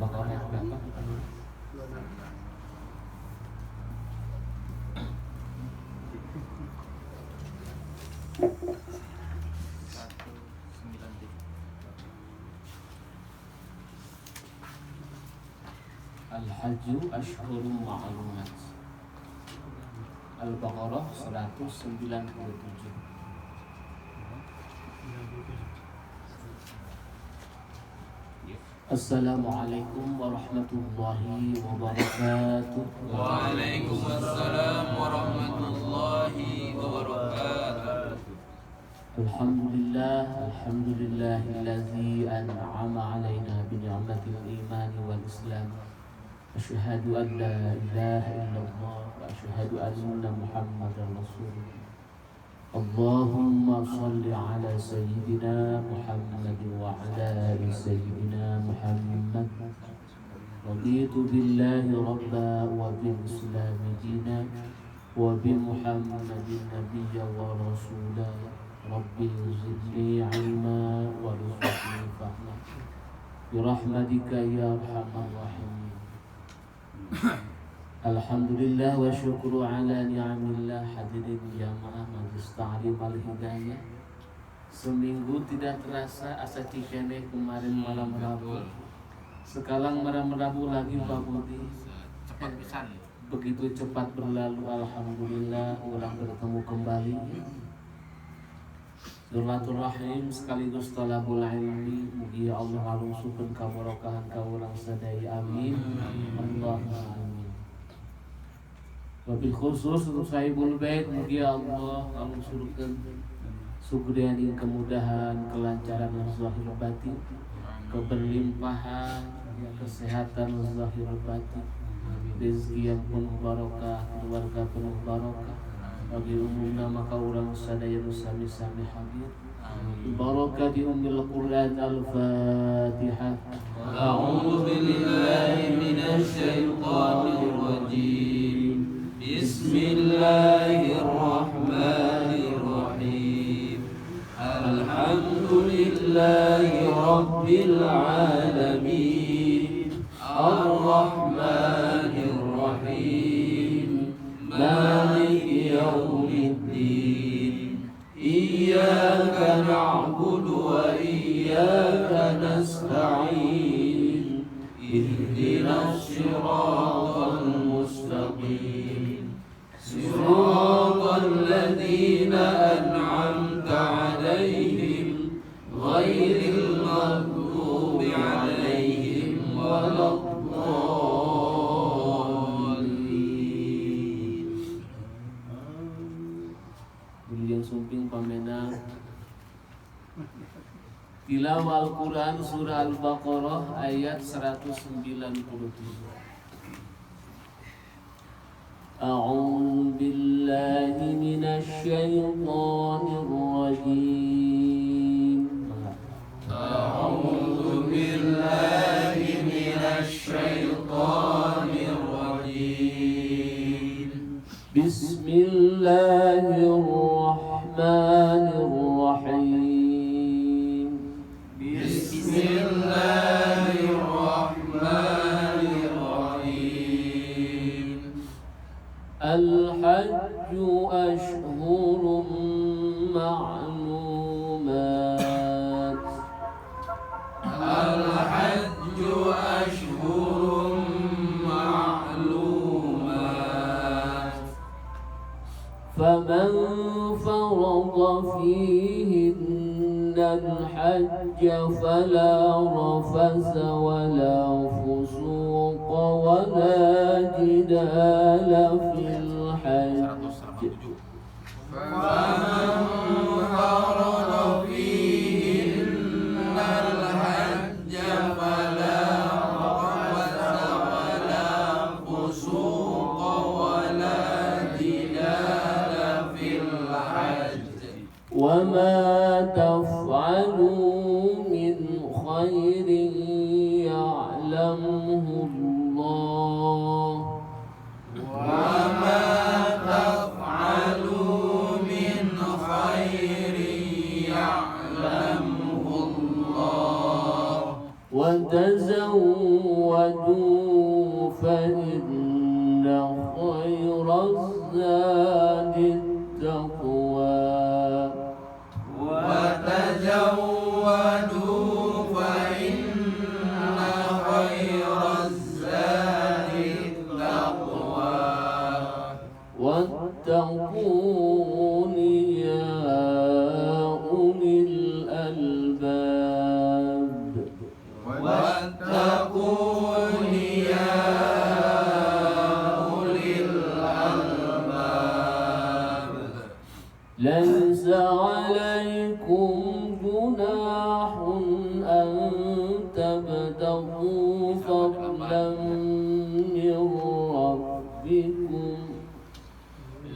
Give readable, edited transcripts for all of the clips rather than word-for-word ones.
Al-Baqarah berapa? Al-Hajju Ashhurum Ma'lumat. Al-Baqarah 197. Assalamualaikum warahmatullahi wabarakatuh. Waalaikumsalam warahmatullahi wabarakatuh. Alhamdulillahillazi an'ama alaina bi ni'matil iman wal islam. Asyhadu an la ilaha illallah wa asyhadu anna Muhammadar Rasulullah. Allahumma salli ala sayyidina Muhammad wa ala ali sayyidina Muhammad. Raditu billahi rabba wa bil islam dina wa bi Muhammadin nabiyya wa rasula. Rabbi zidni ilma wa rizqni fahma bi rahmatika ya arhamar rahimin. Alhamdulillah wa syukru ala ni'amillah. Hadirin jamaah Majelis Ta'lim Al-Hidayah, seminggu tidak terasa asa cikene kemarin malam Rabu. Sekarang malam Rabu lagi Pak Budi. Cepat pisan. Begitu cepat berlalu. Alhamdulillah orang bertemu kembali. Silaturahim sekaligus talabul ilmi. Mugi Allah ngalungsukeun kabarokahan ka urang sadaya. Amin. Allahumma amin. Wabil khusus untuk sahibul bait, mugi Allah ngalungsurkeun sugrian kemudahan, kelancaran zahir batin, keberlimpahan, kesehatan zahir batin, rezeki yang penuh barokah, keluarga penuh barokah. Bagi umumna maka urang sadaya nu sami-sami hadir. Barakati ummil Qur'an. Al-Fatihah. A'udzu billahi minasy syaithanir rajim. Bismillahirrahmanirrahim. Alhamdulillahi rabbil alamin. Ar-Rahmanir Rahim. Maliki yaumiddin. Iyyaka na'budu wa iyyaka nasta'in. Ihdinas siratal mustaqim. Siratal ladzina an'amta 'alaihim ghairil maghdubi 'alaihim waladdallin. Yang sumping pamena tilawah Al-Quran surah Al-Baqarah ayat 197. A'udzu billahi minasy syaithanir rajim. A'udzu billahi minasy syaithanir rajim. Bismillahirrahmanirrahim. Bismillahirrahmanirrahim. Al-Hajju ashhurun ma'lumat. Al-Hajju ashhurun ma'lumat. فمن فرض فيهن الحج فلا رفث ولا فسوق ولا جدال في الحج. فمن فرض فيهن الحج فلا رفث ولا فسوق ولا جدال في الحج. وما تفعلوا من خير يعلمه الله. وما تفعلوا من خير يعلمه الله. وتزودوا وتزودوا فإن خير الزاد التقوى وتزودوا فإن خير الزاد التقوى واتقون يا أولي الألباب واتقون يا أولي الألباب ليس عليكم جناح أن تبتغوا فضلا من ربكم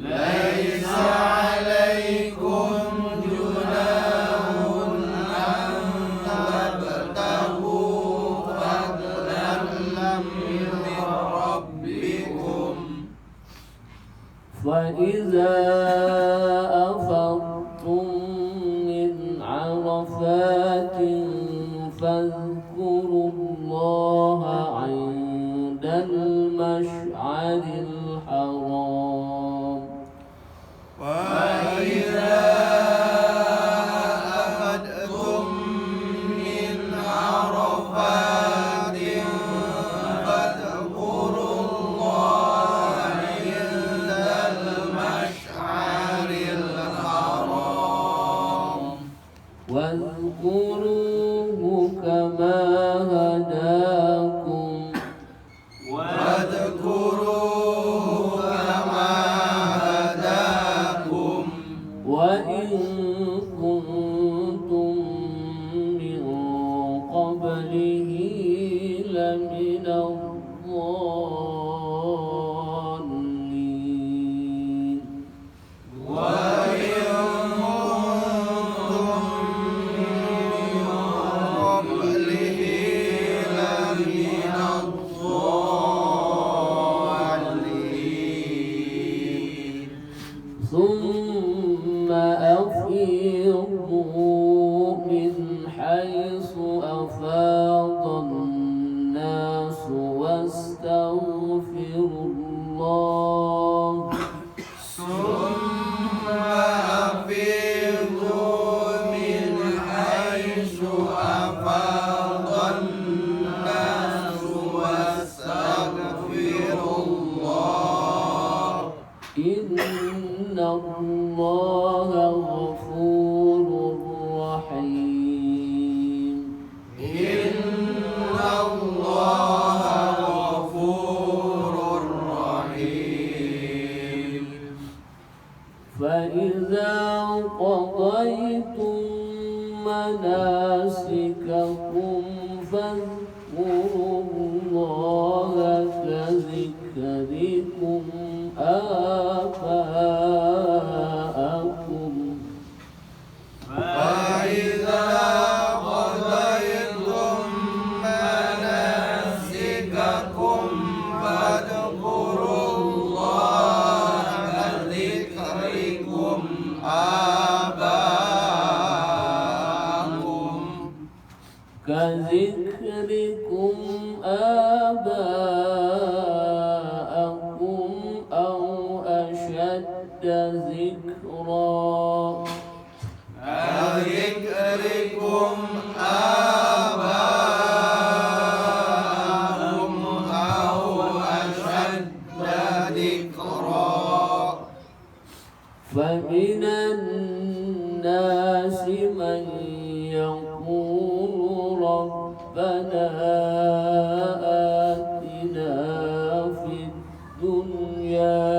ليس عليكم جناح أن تبتغوا فضلا من ربكم فإذا أفضتم من عرفات فاذكروا الله عند المشعر الحرام وإذا أفضتم من عرفات فاذكروا الله عند المشعر الحرام واذكروه كما هداكم واذكروه كما هداكم وإن كنتم من قبله لمن الضالين وإن كنتم من قبله لمن الضالين ثم أفيضوا من حيث أفاض الناس واستغفروا الله ثم أفيضوا من حيث أفاض الناس واستغفروا الله إن الله غفور رحيم إن الله غفور رحيم فإذا قضيتم مناسككم فاذكروا الله كذكركم آباءكم فإذا قضيتم مناسككم فاذكروا الله كذكركم آباءكم كذكركم آباءكم أو أشد ذكرا كذكركم آباءكم أو أشد ذكرا فمن الناس من يقول ربنا آتنا في الدنيا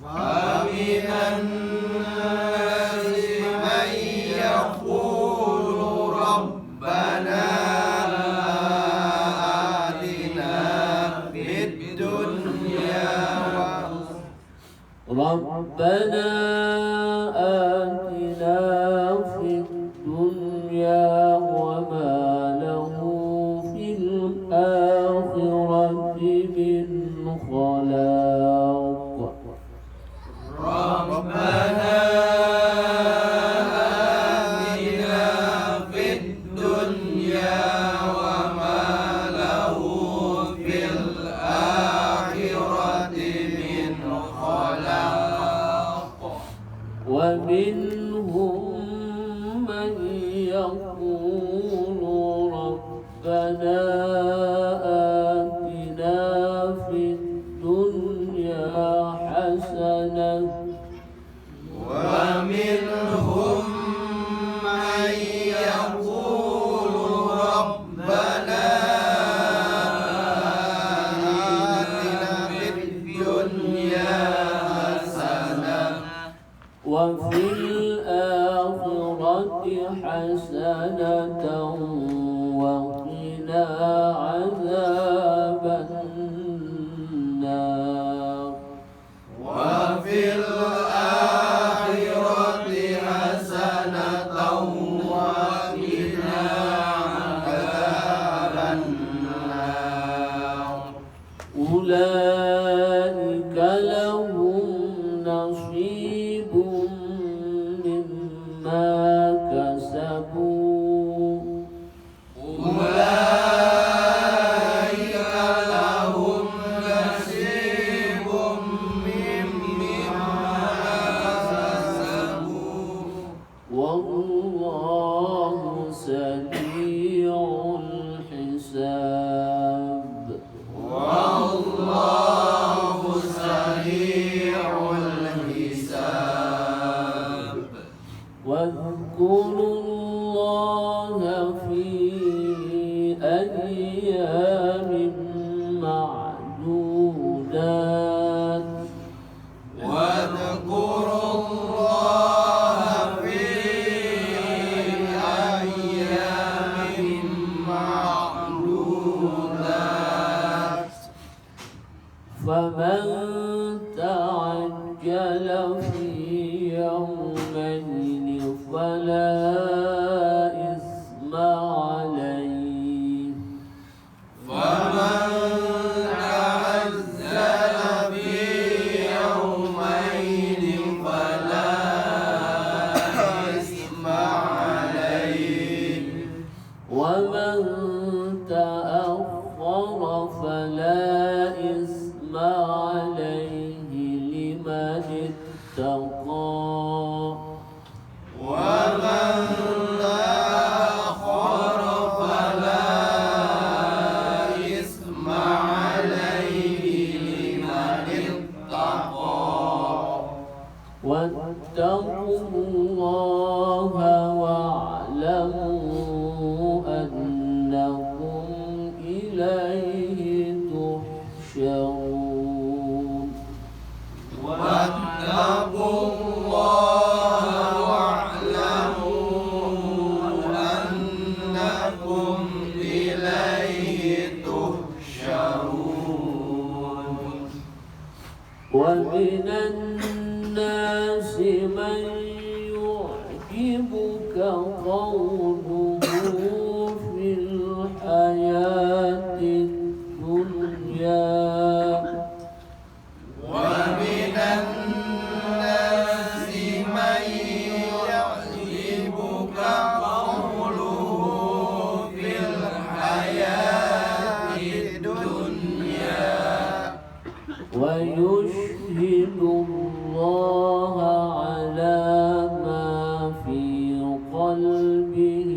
فمن الناس من يقول ربنا آتنا في الدنيا ربنا آتنا في الدنيا وما له في الآخرة من خلاق ربنا آتنا في الدنيا وما ومنهم من يقول ربنا آتنا في الدنيا حسنة ومنهم من يقول ربنا آتنا في الدنيا حسنة وفي الآخرة حسنة وقنا عذاب النار وفي الآخرة حسنة وقنا عذاب النار أولئك لهم نصيب مما كسبوا أولئك لهم نصيب مما كسبوا والله سريع الحساب والله سريع الحساب واذكروا الله في أيام معدودات واذكروا الله في أيام معدودات فمن تعجل في يومين فلا إثم عليه فمن تعزل في يومين فلا إثم عليه ومن تأخر فلا إثم عليه لمن اتقى ومن تأخر فلا إثم عليه لمن اتقى واتقوا الله واعلموا أنكم إليه تحشرون واتقوا الله واعلموا أنكم إليه تحشرون ومن الناس من يعجبك قوله في الحياة الدنيا ومن الناس من يعجبك قوله في الحياة الدنيا ويشهد الله على ما في قلبه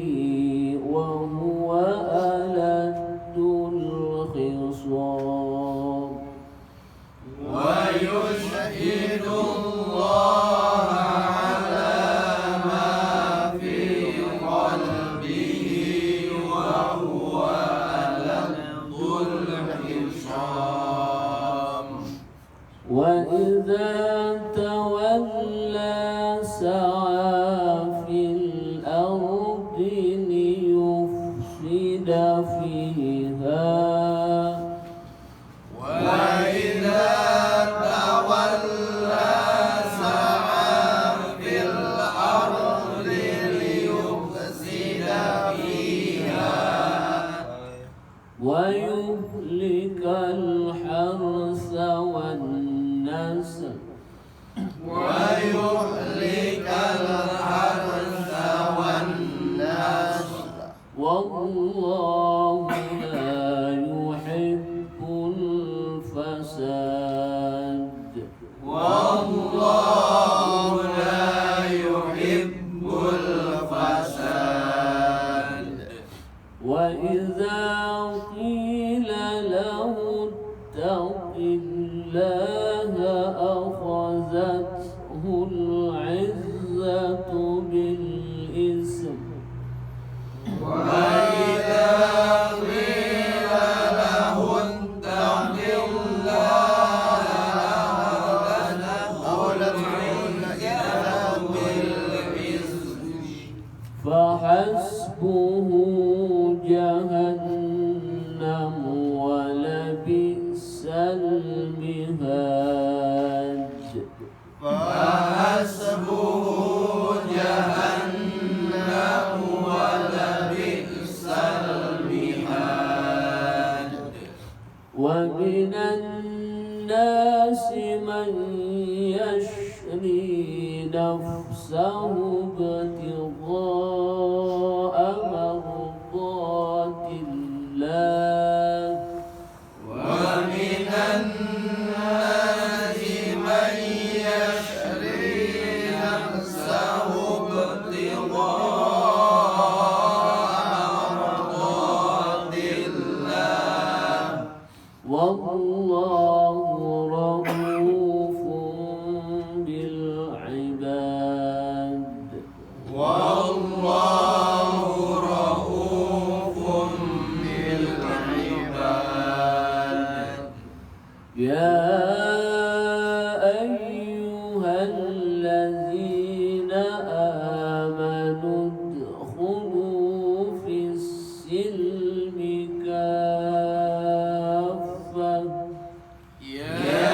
بالإثم وإذا قيل له اتق الله أخذته بالإثم فحسبه جهنم ولبئس المهاد فحسبه جهنم ولبئس المهاد ومن الناس من يشري نفسه ابتغاء مرضات الله ومن الناس من يشري نفسه ابتغاء مرضات الله والله رؤوف بالعباد والله رؤوف بالعباد يا أيها الذين آمنوا ادخلوا في السلم كافة يا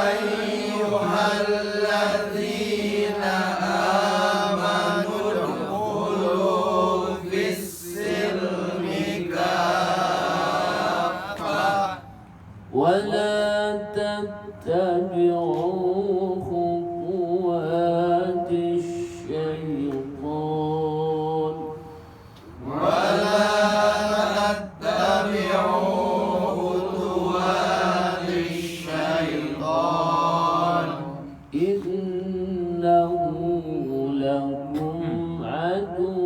أيها الذين آمنوا ادخلوا في السلم كافة ولا تتبعوا خطوات الشيطان ولا تتبعوا خطوات الشيطان إنه لكم عدو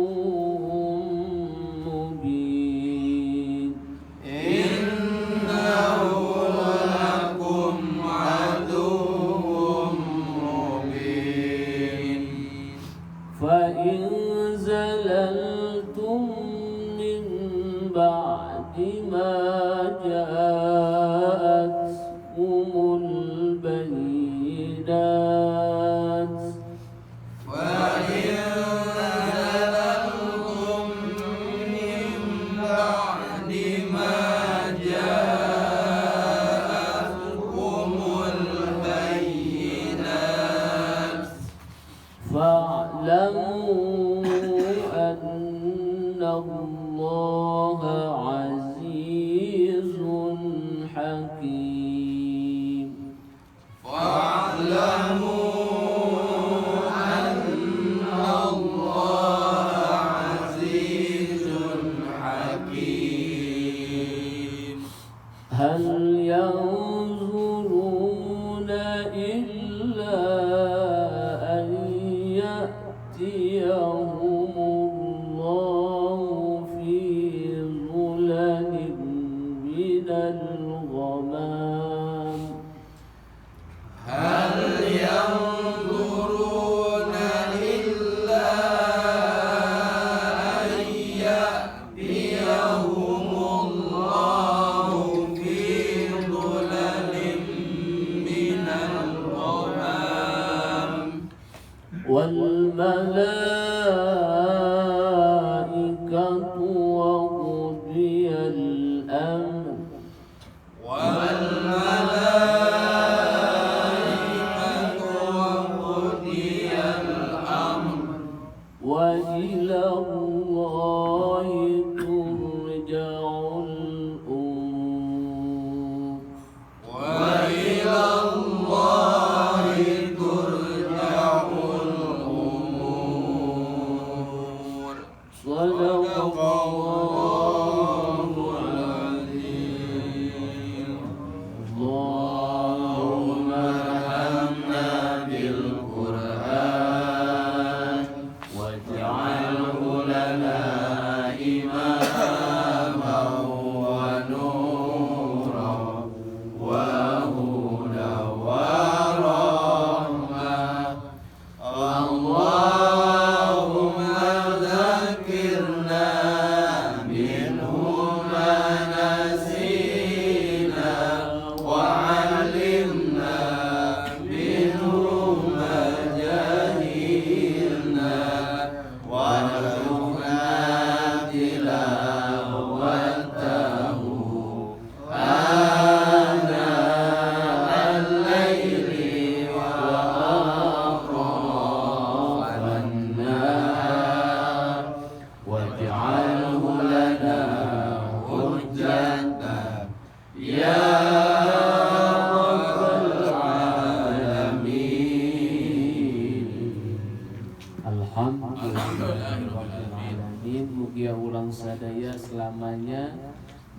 مبين إنه لكم عدو مبين فإن زللتم من بعد ما جاءتكم البينات وإن زللتم من بعد ما جاءتكم البينات فاعلموا أن الله عزيز حكيم واعلموا أن الله عزيز حكيم هل ينظرون إلا أن يأتيهم الله في ظلل من الغمام هل ينظرون إلا أن يأتيهم الله في ظلل من الغمام والملائكة وقضي الأمر والملائكة وقضي الأمر وإلى الله ترجع الأمور وإلى الله ترجع الأمور صدق الله العظيم اللهم ارحمنا بالقرآن واجعله Alhamdulillahirrahmanirrahim. Mugia ulang sadaya selamanya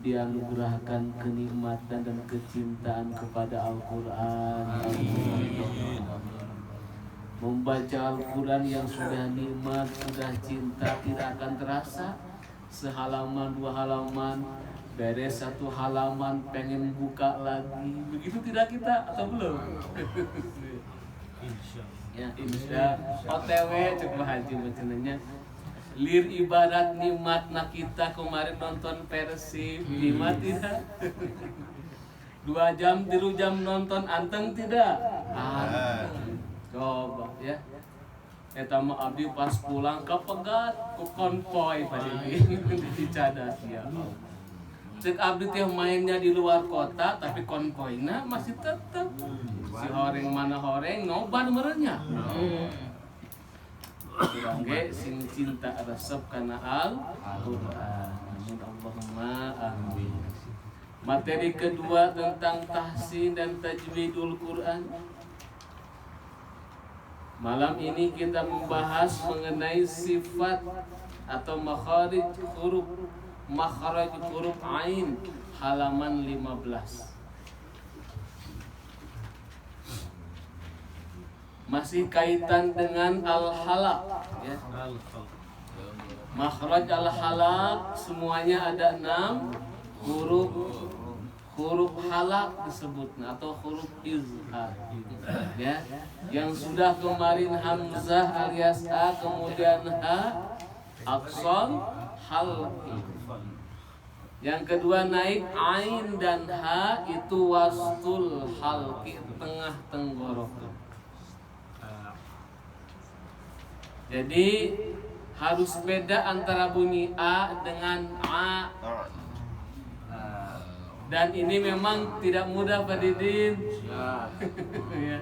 dianugerahkan kenikmatan dan kecintaan kepada Al-Quran. Membaca Al-Quran yang sudah nikmat, sudah cinta, tidak akan terasa. Sehalaman, dua halaman, beres satu halaman, pengen buka lagi. Begitu tidak kita atau belum? Ya, insya OTW coba haji macenanya. Lir ibarat nikmat nak kita kemarin nonton Persib, nikmat tidak? 2 jam, 3 jam nonton anteng tidak? Coba ya. Eta mah abdi pas pulang kepegat ku konvoy pada di cadas ya. Cek abdi teh mainnya di luar kota tapi konvoyna masih tetap. Si horeng mana horeng noban merenya. Kurang ge sing cinta resep kana Al-Qur'an. Amin Allahumma amin. Materi kedua tentang tahsin dan tajwidul Quran. Malam ini kita membahas mengenai sifat atau makharij huruf ain halaman 15. Masih kaitan dengan al-halaq ya. Makhraj al-halaq semuanya ada 6 huruf halaq disebutnya atau huruf izhar ya. Yang sudah kemarin hamzah alias a, kemudian ha, aqsal halqi. Yang kedua naik ain dan ha, itu wastul halqi, tengah tenggorokan. Jadi harus beda antara bunyi a dengan a. Dan ini memang tidak mudah Pak Didin. Ya.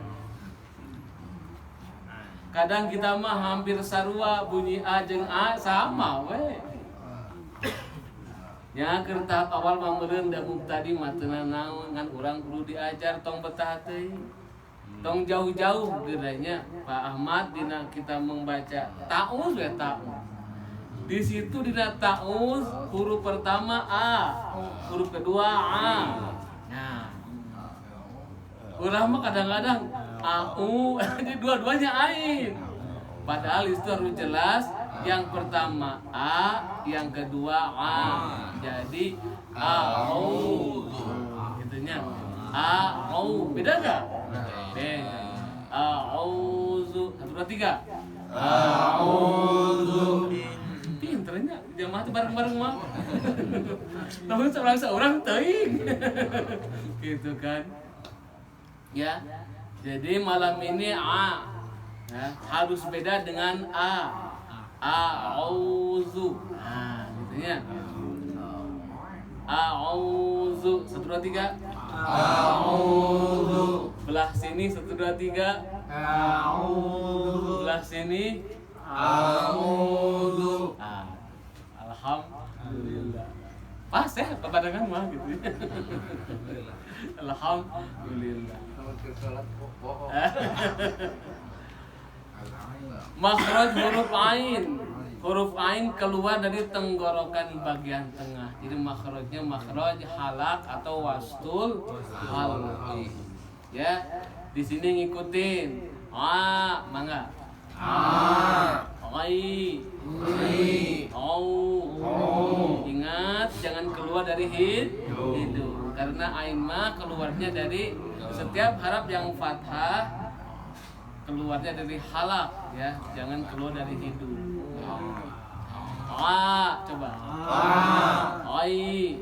Kadang kita mah hampir sarua bunyi a jeung a sama we. Ya keur tahap awal mah meureun da mubtadi mah teu naon ngan urang kudu diajar tong betah teuing. Tong jauh-jauh geuranya Pak Ahmad dina kita membaca ta'uz ya ta'uz. Di situ dina ta'uz huruf pertama a, huruf kedua a. Nah. Urang mah kadang-kadang au, jadi dua-duanya ain. Padahal itu harus jelas, yang pertama a, yang kedua a. Jadi au. Gitunya. Au, beda enggak? Beda. A'udzu. 1 2 3. A'udzu. Pinternya jamaah tuh bareng-bareng mah. Namun seorang teuing. Gitu kan. Ya. Jadi malam ini a ya, harus beda dengan a. A'udzu. Nah, gitu ya. A'udzu. 1 2 3. A'udzu. Belah sini 1 2 3. A'udzu. Belah sini. A'udzu. Alhamdulillah. Pas ya kebadangan mah gitu. Alhamdulillah. Makhraj huruf ain. Huruf ain keluar dari tenggorokan bagian tengah. Jadi makhrajnya makhraj halak atau wastul halqi. Ya, di sini ngikutin. A, mangga. A, ai, au. Ingat jangan keluar dari hidung. Karena ain mah keluarnya dari setiap harap yang fathah keluarnya dari halak ya, jangan keluar dari hidung. A, coba. A, ai,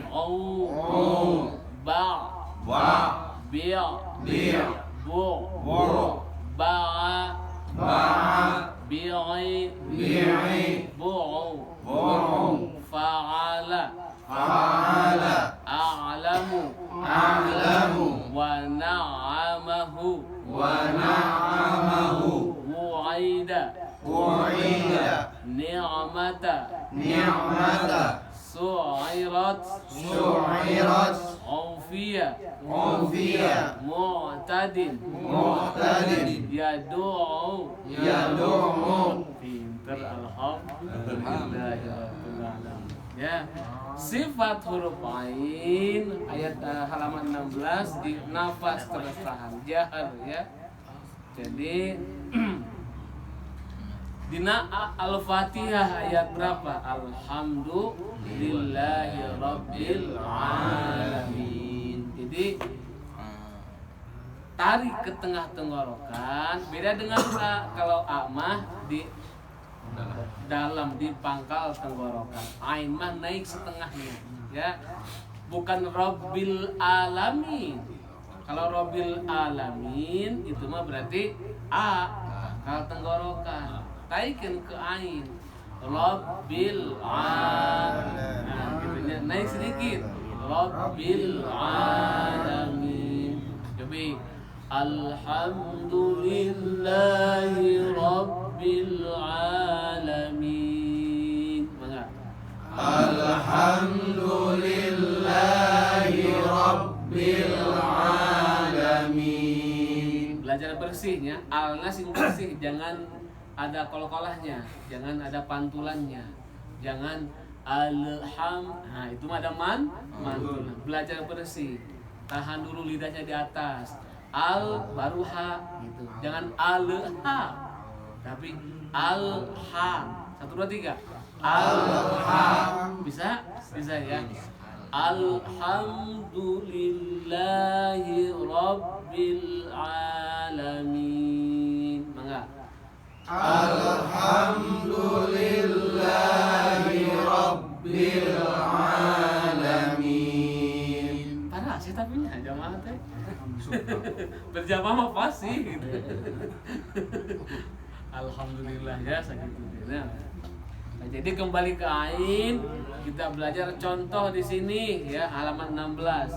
au, ba, bi, bu, ba, bi, bu, fa'ala, a'lamu, wa na'amahu, wu'ida, ni'mata, su'irat, Aufiyah, mu'tadin, yadu'u, Alhamdulillahirabbil alamin. Ya. Sifat huruf ain ayat halaman 16 di nafas tertahan jahar ya. Jadi dina Al-Fatihah ayat berapa? Alhamdulillahirabbil alamin. Jadi tarik ke tengah tenggorokan, beda dengan A. Kalau A mah di dalam di pangkal tenggorokan. Ain mah naik setengahnya, ya. Bukan Rabbil alamin. Kalau Rabbil alamin itu mah berarti A, pangkal tenggorokan. Taikin ke ain. Rabbil alamin. Nah, gitu, naik sedikit. Rabbil alamin. Coba Alhamdulillahi Rabbil alamin. Mangga. Alhamdulillahi Rabbil alamin. Belajar bersihnya, alna sing bersih, jangan ada kol-kolahnya, jangan ada pantulannya, jangan nah itu mah ada mantulan. Belajar bersih, tahan dulu lidahnya di atas. Al baru ha gitu. Jangan al ha. Tapi al ha. 1 2 3. Al ha. Bisa? Bisa ya. Alhamdulillahi Rabbil alamin. Mangga. Alhamdulillahi Rabbil alamin. Parah sih tapi jamaah teh. Berjamaah mah pasti gitu. Alhamdulillah ya segitu. Nah, jadi kembali ke ain, kita belajar contoh di sini ya halaman 16.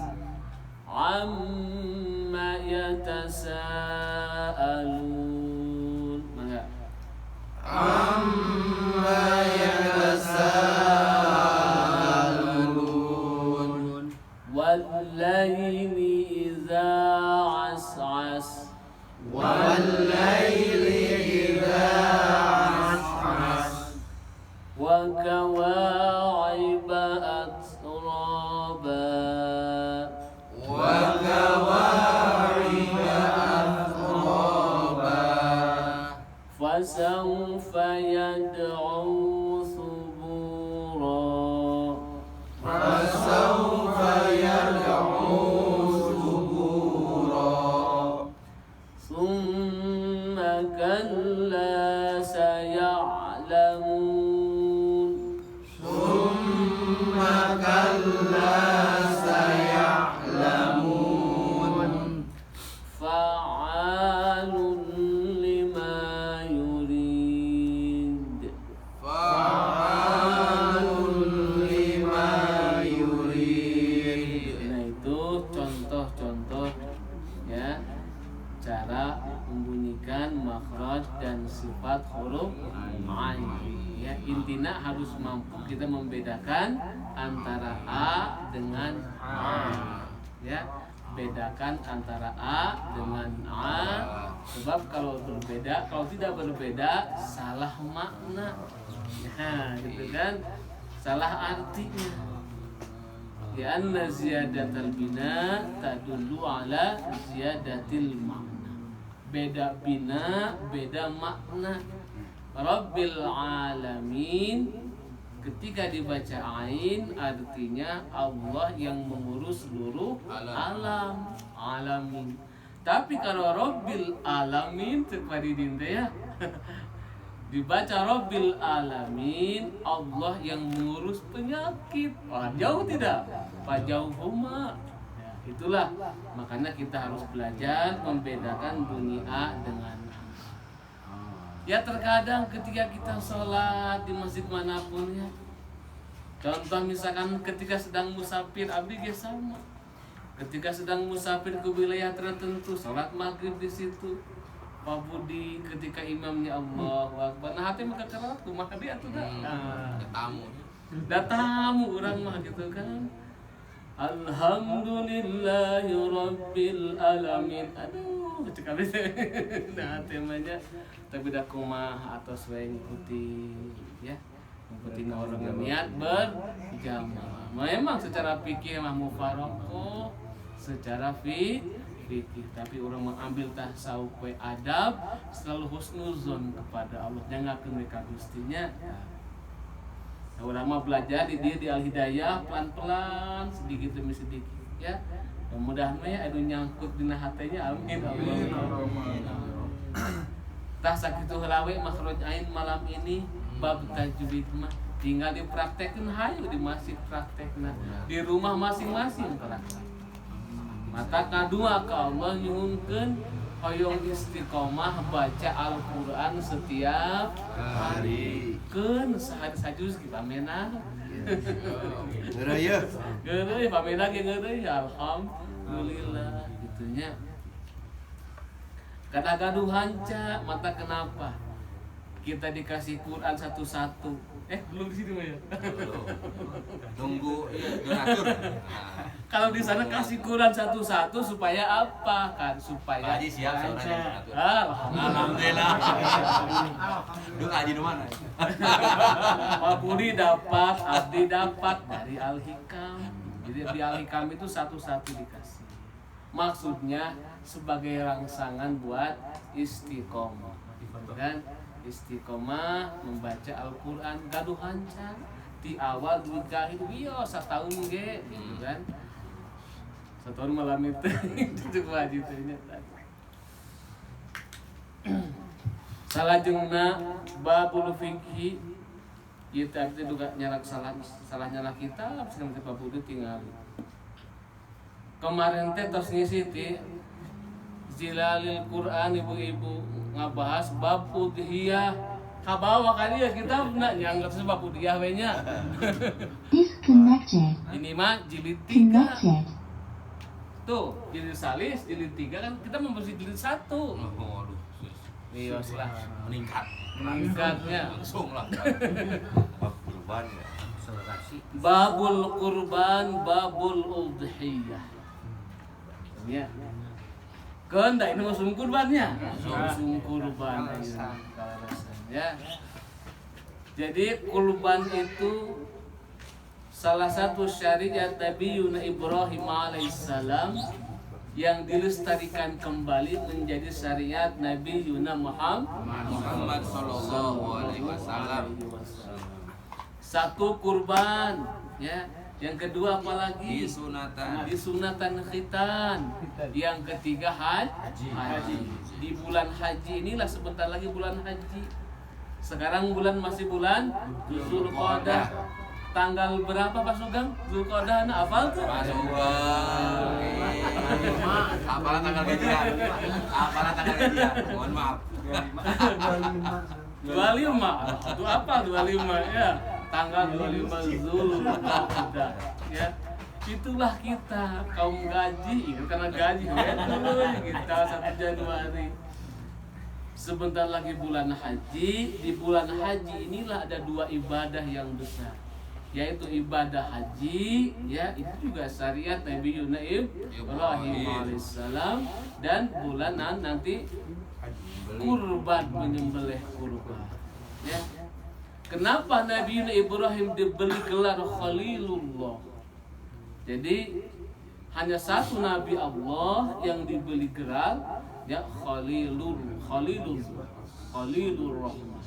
Amma yatasaalun. Mangga. Amma yatasaalun. Wal-laili idza as'as. Wal-laili idza as'as. Wa kawa'iba atraba. Wa kawa'iba atraba. Fasawfa yad'u subura. Fasawfa yad'u subura. Summa kalla saya'lamun. Summa kalla saya'lamun. Fa'alun lima yurid. Fa'alun lima yurid. Nah itu contoh-contoh ya cara membunyikan makhraj dan sifat huruf ain. Ya intinya harus mampu kita membedakan antara a dengan a. Ya bedakan antara a dengan a. Sebab kalau berbeda, kalau tidak berbeda salah makna. Nah, gitu kan? Salah artinya. Ya anna ziyadatal bina tadullu ala ziyadatil makna. Beda bina, beda makna. Rabbil alamin ketika dibaca ain artinya Allah yang mengurus seluruh alam, alamin. Tapi kalau Rabbil alamin tepadi dinta ya. Dibaca Rabbil alamin, Allah yang mengurus penyakit. Wah, jauh tidak? Pak jauh huma. Ya, itulah makanya kita harus belajar membedakan bunyi a dengan a. Ya terkadang ketika kita sholat di masjid manapun ya. Contoh misalkan ketika sedang musafir abdi ge sama. Ketika sedang musafir ke wilayah tertentu, sholat maghrib di situ. Pak Budi ketika imamnya Allahu Akbar, nah hati maka kerat kumaha dia tuh dah. Nah, Tamu. datamu orang mah gitu kan. Alhamdulillahi Rabbil Alamin. Aduh, cek abis. Nah, temanya tapi dah kumaha atau sesuai ngikuti ya. Ngikuti orang yang niat berjamaah. Memang secara fikih mah mufaraqah, secara fikih, tapi orang mengambil tasawuf we adab selalu husnuzon kepada Allah. Jangan mereka gustinya. Ulama belajar di Al-Hidayah pelan-pelan sedikit demi sedikit ya. Mudah-mudahan ya anu nyangkut dina hatenya amin. Tah sakitu heula we makhraj ain malam ini bab tajwid mah tinggal dipraktekkeun hayu di masjid praktekna di rumah masing-masing praktek. Mata kadua ka Allah nyuhunkeun hoyong istiqomah baca Al-Quran setiap hari. Keun sehari sajus kita menang. Geureuy. Geureuy pamena ge geureuy alhamdulillah gitunya. Kadang-gaduhan ca mata kenapa? Kita dikasih Quran satu-satu. Belum di sini ya. Tunggu donatur. Kalau di sana kasih Quran satu-satu supaya apa kan? Supaya Haji siap seorang donatur. Alhamdulillah. Duh haji di mana? Pak Budi dapat, Abdi dapat dari Al-Hikam. Jadi di Al-Hikam itu satu-satu dikasih. Maksudnya sebagai rangsangan buat istiqomah. Kan? Istiqomah membaca Al-Quran gaduhan can di awal nikah itu setahun ge gitu kan. Setahun malam itu itu wajibnya tadi. Salajengna babul fikhi kita juga nyarak salah nyarak kita sekarang kita babul tinggal. Kemarin teh tos ngisi ti Zilalil Quran ibu-ibu ngabahas bab udhiyah. Kabawa kali ya kita nak nyangkat sebab udhiyah we nya. Disconnected. Ini mah jilid 3. Connected. Tuh, jilid salis, jilid 3 kan kita membersih jilid 1. Waduh. Iya lah. Meningkatnya langsung lah. Bab kurban ya. Babul kurban, babul udhiyah. Ya. Keunda ini masuk kurbannya. Masuk kurban ya. Jadi kurban itu salah satu syariat Nabi Ibrahim alaihissalam yang dilestarikan kembali menjadi syariat Nabi Muhammad sallallahu alaihi wasallam. Satu kurban ya. Yang kedua apalagi? Disunatan khitan. Yang ketiga haji. Di bulan haji inilah sebentar lagi bulan haji. Sekarang masih bulan Zulqa'dah. Tanggal berapa Pak Sugeng? Zulqa'dah hafal tuh? Pak Sugeng. Apalah tanggal gajian? Mohon maaf. 25. Itu apa 25 ya? Tanggal 25 Zulqa'dah ya. Itulah kita kaum gaji, karena gaji kita 1 Januari. Sebentar lagi bulan haji. Di bulan haji inilah ada 2 ibadah yang besar, yaitu ibadah haji ya, itu juga syariat Nabi Ibrahim alaihissalam, dan bulanan nanti kurban, menyembelih kurban ya. Kenapa Nabi Ibrahim diberi gelar Khalilullah? Jadi hanya satu Nabi Allah yang diberi gelar ya Khalilur Rahman.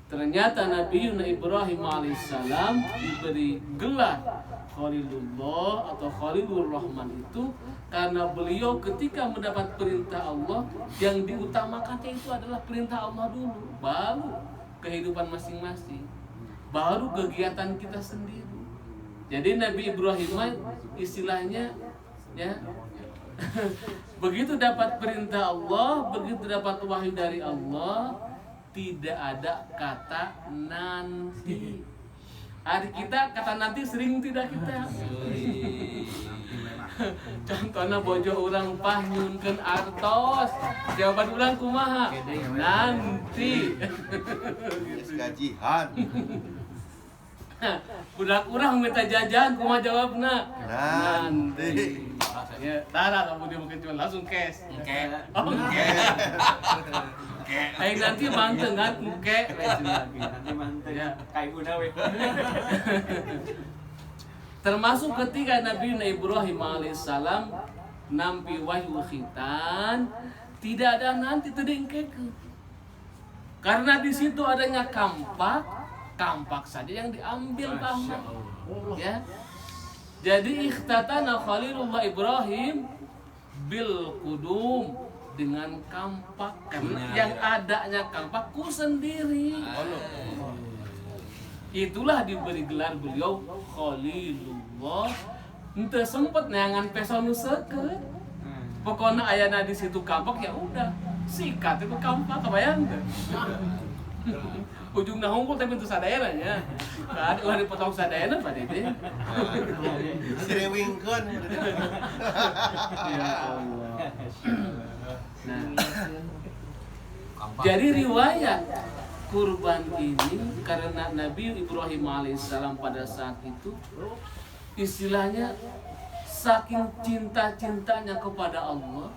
Ternyata Nabi Ibrahim alaihissalam diberi gelar Khalilullah atau Khalilur Rahman itu karena beliau ketika mendapat perintah Allah, yang diutamakannya itu adalah perintah Allah dulu, baru kehidupan masing-masing, baru kegiatan kita sendiri. Jadi Nabi Ibrahim istilahnya ya begitu dapat perintah Allah, begitu dapat wahyu dari Allah, tidak ada kata nanti. Hari kita kata nanti sering tidak kita. Contohnya bojo orang panyunkeun artos, jawaban orang kumaha? Nanti. Gajian. Budak urang minta jajan, kumaha jawabna? Nanti. Ya, tara kamu dia mungkin cuma langsung cash. Engke. Oh, Engke. Aing nanti manteng kan, muke lagi. Nanti mantep. Ya. Kayak udah weh. Termasuk ketika Nabi Ibrahim alaihissalam nampi wahyu khitan, tidak ada nanti tedengkeke. Karena di situ adanya kampak saja yang diambil paman. Ya. Jadi ikhtatana Khalilullah Ibrahim bil kudum dengan kampak karena yang adanya kampakku sendiri. Itulah diberi gelar beliau Khalilullah. Ente sempet neangan peso nu seukeut. Pokoknya ayana di situ kampak ya udah sikat itu kampak kebayang teh. Ujungna hungkul tapi itu sadaeranya. Kan ulah dipotong sadaerna pada itu. Sirewingkeun. Ya Allah. Nah, jadi riwayat kurban ini karena Nabi Ibrahim alaihissalam pada saat itu istilahnya saking cinta-cintanya kepada Allah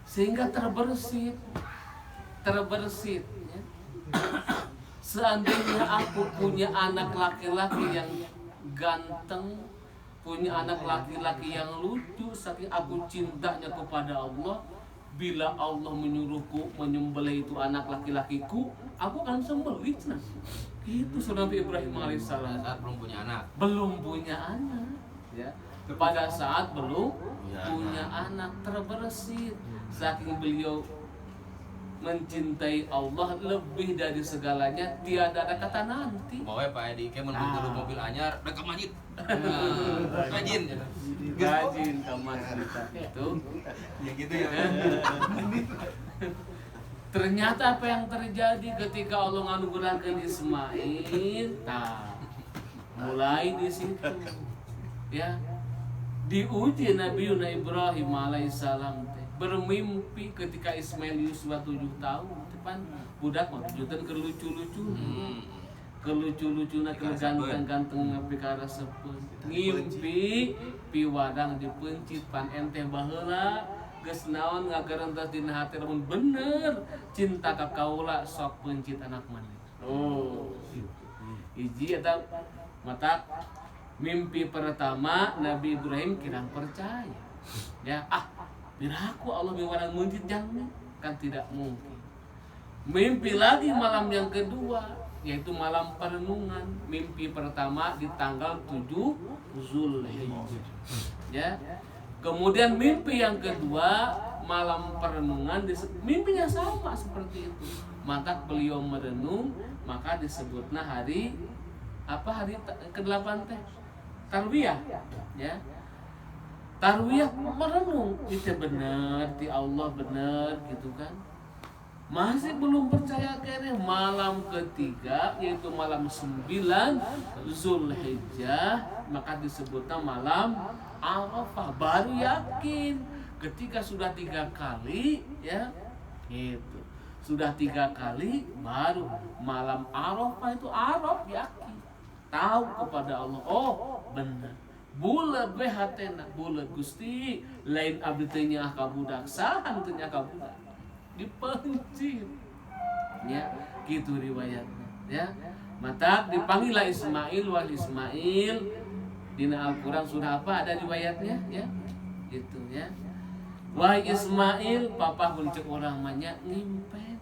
sehingga terbersit ya. Seandainya aku punya anak laki-laki yang ganteng, punya anak laki-laki yang lucu, saking aku cintanya kepada Allah, bila Allah menyuruhku menyembelih itu anak laki-lakiku, aku akan sembelih. Nah, itu Nabi Ibrahim alaihissalam Saat belum punya anak. belum punya anak, ya. Pada saat belum punya anak terbersit, saking beliau mencintai Allah lebih dari segalanya, tiada ada kata nanti. Pokoknya Pak Edi kayak menunggu mobil anyar, udah ke masjid. Rajin. Gajin kamar cerita itu. Ya gitu ya. Ternyata apa yang terjadi ketika Allah menganugerahkan Ismail, mulai di situ, ya, diuji Nabi Ibrahim alaihissalam bermimpi ketika Ismail usia 7 tahun, depan budak mah 7 tahun kelucu-lucu, kelucu-lucuna ganteng-ganteng pikara sepun, ngimpi piwadang dipencit pan ente baheula geus naon ngagerentas dina hati lamun bener cinta ka kaula sok pencit anak maneh. Oh, hiji eta mata mimpi pertama Nabi Ibrahim kirang percaya. Ya, biraku Allah miwarang mencit jangan kan tidak mungkin. Mimpi lagi malam yang kedua yaitu malam perenungan. Mimpi pertama di tanggal 7 Zulhijjah. Ya. Kemudian mimpi yang kedua malam perenungan, mimpinya sama seperti itu. Maka beliau merenung, maka disebutnya hari apa, hari ke-8 teh Tarwiyah, ya. Tarwiyah merenung, itu benar, di Allah benar gitu kan. Masih belum percaya kene malam ketiga yaitu malam 9 Zulhijjah, maka disebutnya malam Arafah, baru yakin ketika sudah 3 kali, ya gitu, sudah 3 kali baru malam Arafah itu Araf yakin, tahu kepada Allah, oh benar, bulat we hatena, bulat Gusti, lain abdi teh nya ka budak, sahan teh nya ka budak, dipencit, ya gitu riwayatnya, ya. Mata dipanggillah Ismail wal Ismail. Dina Al-Quran surah apa ada riwayatnya, ya gitu, ya. Wahai Ismail, papa buncek orang banyak ngimpet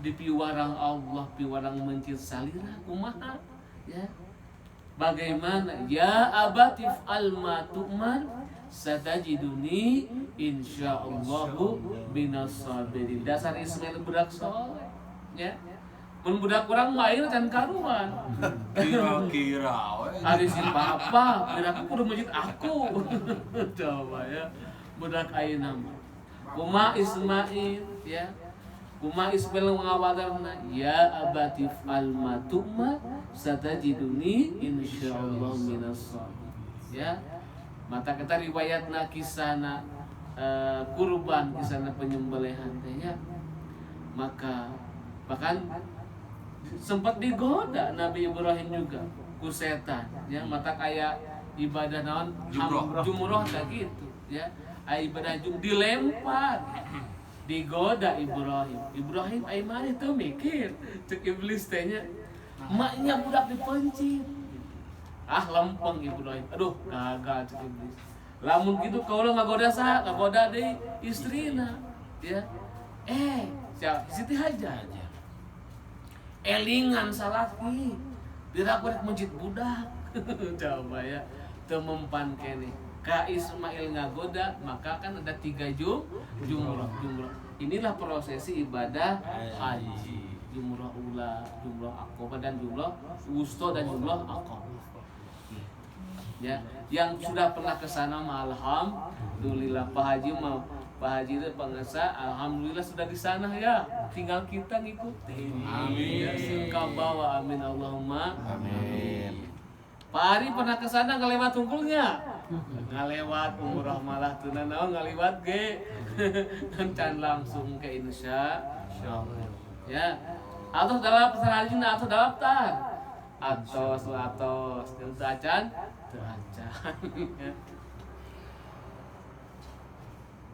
di piwarang Allah, piwarang mencit salira kumaha, ya. Bagaimana? Ya abatif alma tu'mar satajiduni insyaallahu minas sabirin. Dasar Ismail budak soleh, ya. Mun budak urang mah ayeuna can karuan. Kira-kira Ada si papa, budak kudu mencit aku. Coba ya, budak ayeuna mah. Kuma Ismail, ya. Kuma Ismail ngawadarna, ya abatif alma tu'ma satajiduni insyaallah minas sabirin. Ya. Mata kita riwayatna kisahna kurban, kisahna penyembelihan teh, ya. Maka bahkan sempat digoda Nabi Ibrahim juga ku setan ya mata kayak ibadah naon jumroh kayak gitu ya ibadah dilempar digoda Ibrahim ai mah itu mikir cek iblis teh nya maknya budak dipencit lempeng Ibrahim aduh gagal cek iblis lamun gitu kaulah ngagoda deui istrina ya Siti Hajar elingan salaki dirakurek mencit budak coba ya teu mempan keneh ka Ismail ngagoda maka kan ada 3 jumrah. Inilah prosesi ibadah haji. Jumrah ula, jumrah aqabah dan jumrah wusta dan jumrah aqabah. Ya, yang sudah pernah ke sana alhamdulillah Pak Haji itu pengesa alhamdulillah sudah di sana ya. Tinggal kita ngikutin. Amin. Ya, singkau bawa amin Allahumma amin. Pak Ari pernah ke sana ngelewat tungkulnya. Ngalewat umrah malah teu naon ngalewat ge. Can langsung ke Insya Allah. Ya. Atau dalam pesan haji atau daftar. Atos dan acan.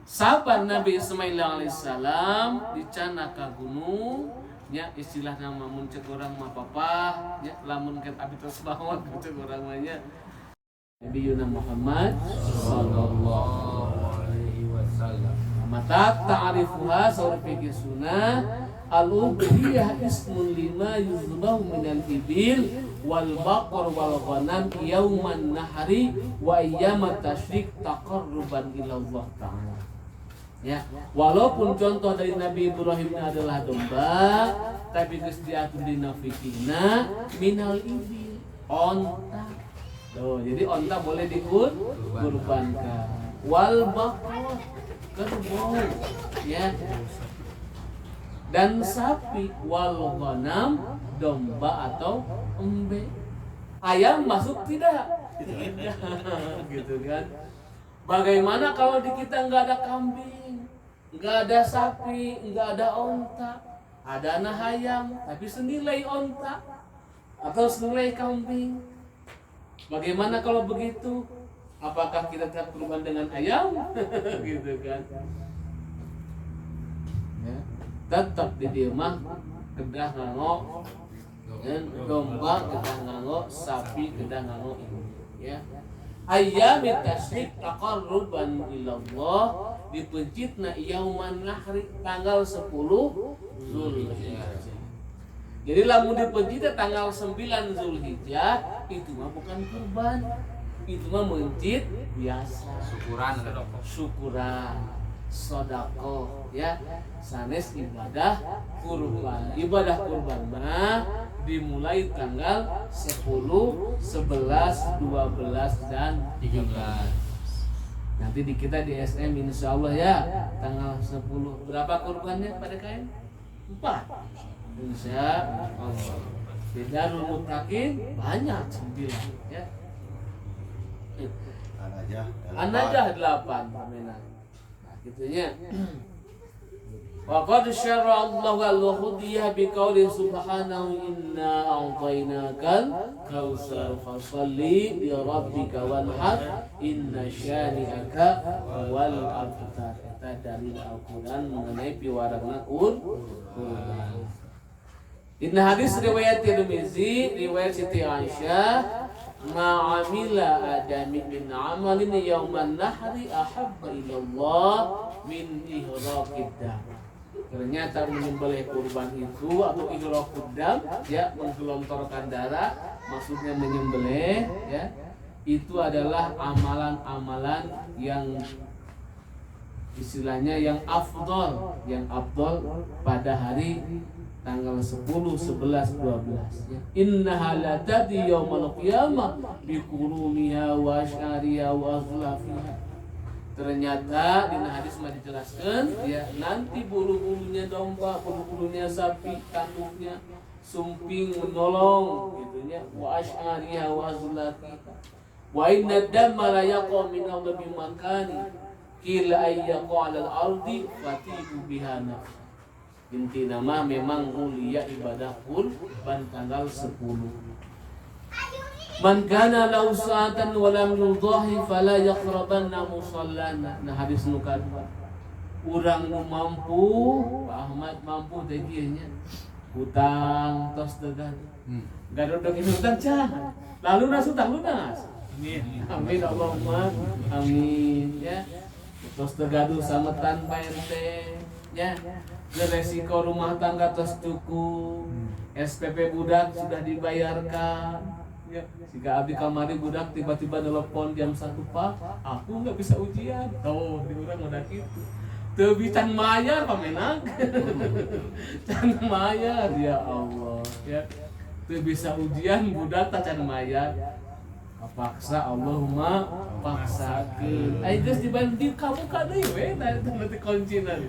Sabar Nabi Ismail alaihissalam dicana ka gunung nya istilah nama mun ceuk urang mah papa nya lamun ket abi tos bawah ceuk urang mah nya Nabi Muhammad sallallahu alaihi wasallam mata ta'rifuha saur fikih sunnah al-ubhiyah ismun lima yuzbahu minal ibil wal baqar wal ghanam yauman nahri wa ayyamat tasyrik taqarruban ila Allah ta'ala. Ya, walaupun contoh dari Nabi Ibrahim adalah domba, tapi geus diatur dina fikihna minal ibil onta. Tuh, jadi onta boleh dikurbankan. Wal baqar kerbau, ya. Dan sapi wal ghanam domba atau embe. Ayam masuk tidak? Tidak. Gitu kan. Bagaimana kalau di kita nggak ada kambing, nggak ada sapi, nggak ada onta, ada anak ayam, tapi senilai onta atau senilai kambing? Bagaimana kalau begitu? Apakah kita tetap kurban dengan ayam? Gitu kan? Ya. Tetap di dieu mah kedah nganggo dan domba kedah nganggo, sapi kedah nganggo ini. Ya. Ayyamit tasyrik taqarruban ilallah dipencitna yauman nahri tanggal 10 Zulhijjah. Jadi lamun dipencit tanggal 9 Zulhijjah itu mah bukan kurban. Itu mah mencit biasa. Syukuran, sedekah ya. Sanes ibadah kurban. Ibadah kurban mah dimulai tanggal 10, 11, 12 dan 13. Nanti di kita di SM insyaallah ya tanggal 10. Berapa kurbannya pada kain? 4. Insyaallah. Di Darul Muttaqin banyak 9 ya. An-Najah 8 pamenan. Nah, gitunya. Wa qad syara Allahu al-hudiyah bi qouli subhanahu inna a'tainakal kautsar fashalli li rabbika wanhar inna syani'aka wal abtar. Eta dalil Al-Qur'an mengenai piwarana kurban. Inna hadis riwayat Tirmizi, riwayat Siti Aisyah, ma'amila adami min amalin yauman nahri ahabba ilallah min ihraqid dam. Ternyata menyembelih kurban itu atau ihraqud dam ya menggelontorkan darah maksudnya menyembelih ya itu adalah amalan-amalan yang istilahnya yang afdol pada hari tanggal 10, 11, 12 ya. Innaha la tati yaumal qiyamah bi qurumiha wa asyariha wa azlafiha. Ternyata di hadis mah dijelaskan ya nanti bulu-bulunya domba, bulu-bulunya sapi, tanduknya sumping menolong gitunya wa asyariha wa azlafiha. Wa inna damma la yaqa min Allah bi makani kila ayyaqa 'alal ardi fatibu biha nafs. Inti nama memang mulia ibadah kurban tanggal 10. Man kana lahu sa'atan wa lam yudhahi fala yaqrabanna musallana. Nah hadis nu kadua. Urang nu mampu, Pak Ahmad mampu teh kieu nya. Hutang tos teu gaduh. Gaduh ini hutang can. Lalu utang lunas. Amin. Amin Allahumma amin ya. Tos teu gaduh sametan Pak RT ya. Resiko rumah tangga tos cukup. SPP budak sudah dibayarkan. Ya, jika abdi kamari budak tiba-tiba telepon jam 1 Pak, aku nggak bisa ujian. Tuh, di urang udah gitu. Teu bisa mayar pamenang. Can mayar ya Allah, ya. Teu bisa ujian budak tak can mayar. Paksa Allahumma paksakeun. Ai geus dibanding kamu ka deui we nanti kuncinan.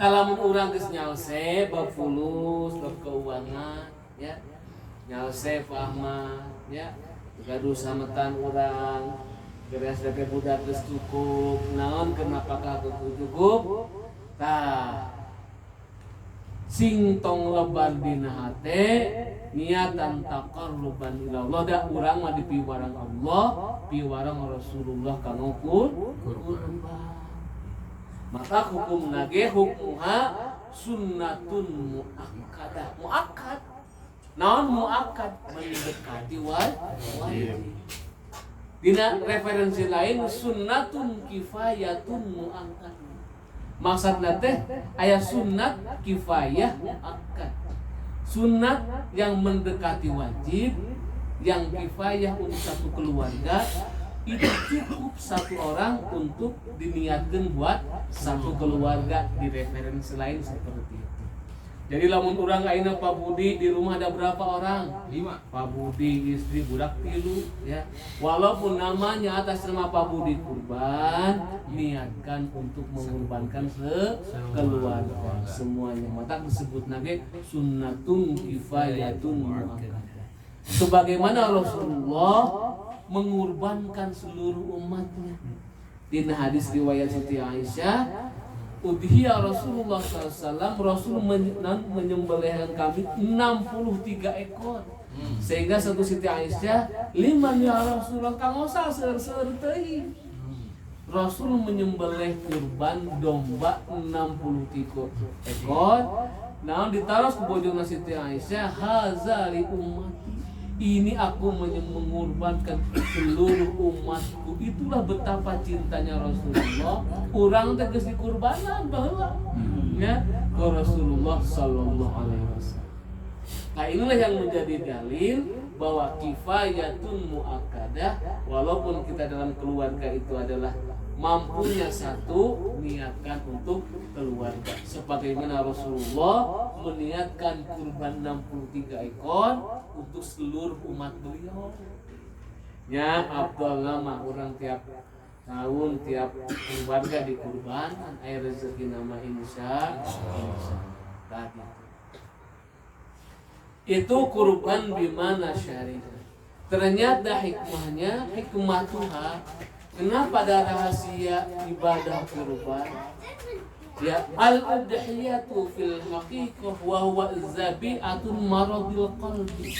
Lamun urang geus nyaose bab fulus, bab keuangan, ya. Nyalse Pak Ahmad ya gaduh sametan urang geus dake budak geus cukup naon kenapa kaku cukup tah sing tong lebar dina hate niatan taqarruban ila Allah da urang mah dipiwarang Allah piwarang Rasulullah kanu kurban maka hukum nage hukmuha sunnatun muakkad naon muakkad mendekati wajib. Dina referensi lain sunnatun kifayatun muakkad. Maksudna teh aya sunnat kifayah muakkad. Sunnat yang mendekati wajib, yang kifayah untuk satu keluarga itu cukup satu orang untuk diniatkan buat satu keluarga di referensi lain seperti itu. Jadi lamun urang ayeuna Pak Budi di rumah ada berapa orang? 5. Pak Budi istri budak 3 ya. Walaupun namanya atas nama Pak Budi kurban, niatkan untuk mengorbankan sekeluarga semuanya. Maka disebut nage sunnatun kifayatun muakkadah. Sebagaimana Rasulullah mengorbankan seluruh umatnya. Di hadis riwayat Siti Aisyah udhiya Rasulullah SAW, Rasul menyembelihkan kami 63 ekor. Sehingga satu Siti Aisyah, liman ya Rasulullah kang osal seur-seur teuing. Rasul menyembelih kurban domba 63 ekor. Naon ditaros ku bojona Siti Aisyah, haza li ummati. Ini aku mengorbankan seluruh umatku. Itulah betapa cintanya Rasulullah. Urang teh geus dikurbanan baheula. Ya, ke Rasulullah sallallahu alaihi wasallam. Nah, inilah yang menjadi dalil bahwa kifayatun muakkadah walaupun kita dalam keluarga itu adalah mampunya satu niatkan untuk keluarga sebagaimana Rasulullah meniatkan kurban 63 ekor untuk seluruh umat beliau ya Abdullah mah orang tiap tahun tiap keluarga dikurban air rezeki nama insya tadi itu kurban bimana syariah ternyata hikmah Tuhan. Kenapa ada rahasia ibadah kurban? Ya, al-udhiyatu fil haqiqah wa huwa zabi'atun maradil qalbi.